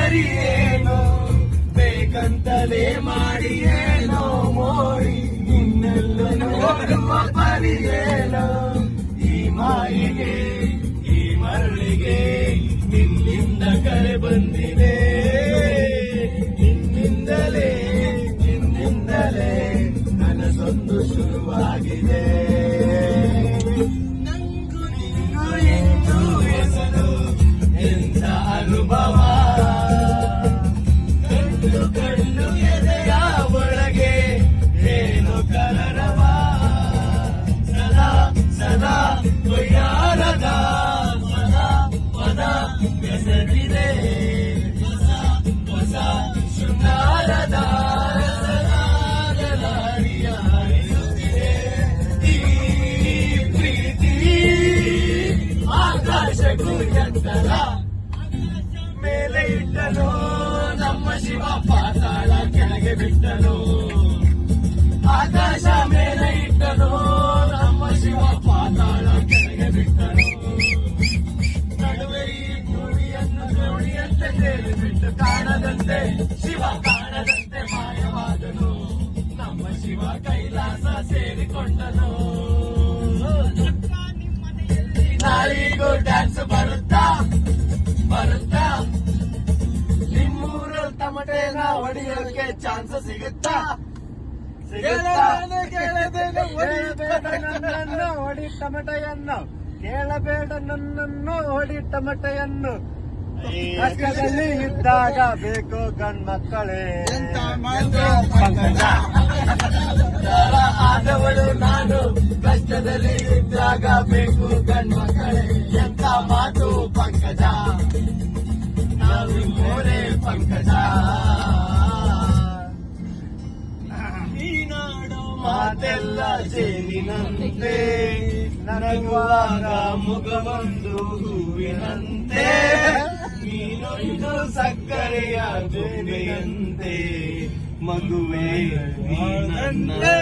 ಸರಿಯೇನೋ ಬೇಕಂತಲೇ ಮಾಡಿ ಏನೋ ಮೋಡಿ ನಿನ್ನೆಲ್ಲ ನೋಡುವ ಪರಿಯೇನೋ ಈ ಮಾಯಿಗೆ ಈ ಮರಳಿಗೆ ನಿನ್ನಿಂದ ಕರೆ ಬಂದಿದೆ ನಿನ್ನಿಂದಲೇ ನನಸೊಂದು ಶುರುವಾಗಿದೆ ನಂಗು ನಿಂಗು ಎಂದು ಹೆಸರು ಎಂತ ಅನುಭವ ಕಣ್ಣು ಎದೆಯ ಒಳಗೆ ಏನು ಕಲರವ ಸದಾ ಸದಾ ಕೊಯ್ಯಾರದ ಪದ ಬೆಸರಿದೆ ಹೊಸ ಹೊಸ ಶೃಂಗಾರದ ಹರಿಯುತ್ತಿದೆ ಈ ಪ್ರೀತಿ ಆಕಾಶಕ್ಕೂ ಎತ್ತರ ಮೇಲೆ ಇಟ್ಟನು ನಮ್ಮ ಶಿವ ಪಾತಾಳ ಕೆಳಗೆ ಬಿಟ್ಟನು ಆಕಾಶ ಮೇಲೆ ಇಟ್ಟನು ನಮ್ಮ ಶಿವ ಪಾತಾಳ ಕೆಳಗೆ ಬಿಟ್ಟನು ನಡುವೆ ಈ ಜೋಡಿಯಂತೆ ಸೇರಿಬಿಟ್ಟು ಕಾಣದಂತೆ ಶಿವ ಕಾಣದಂತೆ ಮಾಯವಾದನು ನಮ್ಮ ಶಿವ ಕೈಲಾಸ ಸೇರಿಕೊಂಡನು ನಾಳಿಗೂ ಡ್ಯಾನ್ಸ್ ಬರುತ್ತಾ ನಿಮ್ಮೂರು ತಮಟೆನ ಹೊಡೆಯೋಕೆ ಚಾನ್ಸ್ ಸಿಗುತ್ತಾ ನನ್ನನ್ನು ಹೊಡಿ ಟಮಟೆಯನ್ನು ಕೇಳಬೇಡ ನನ್ನನ್ನು ಹೊಡಿ ಟಮಟೆಯನ್ನು ಕಷ್ಟದಲ್ಲಿ ಇದ್ದಾಗ ಬೇಕು ಗಂಡ್ಮಕ್ಕಳೇ ಆದವಳು ನಾನು ಕಷ್ಟದಲ್ಲಿ ಇದ್ದಾಗ ಬೇಕು ಗಂಡ್ಮಕ್ಕಳೇ ಎಂತ ಮಾತು ಪಂಕಜ ನಾವು ಮೋರೆ ಪಂಕಜ ನೀನಾಡೋ ಮಾತೆಲ್ಲ ಜೇನಿನಂತೆ ನರಗುವಾಗ ಮುಖವೊಂದು ಹೂವಿನಂತೆ ನೀನೊಂದು ಸಕ್ಕರೆಯ ಗೋಬೆಯಂತೆ ಮಗುವೆ ನೀನಂತೆ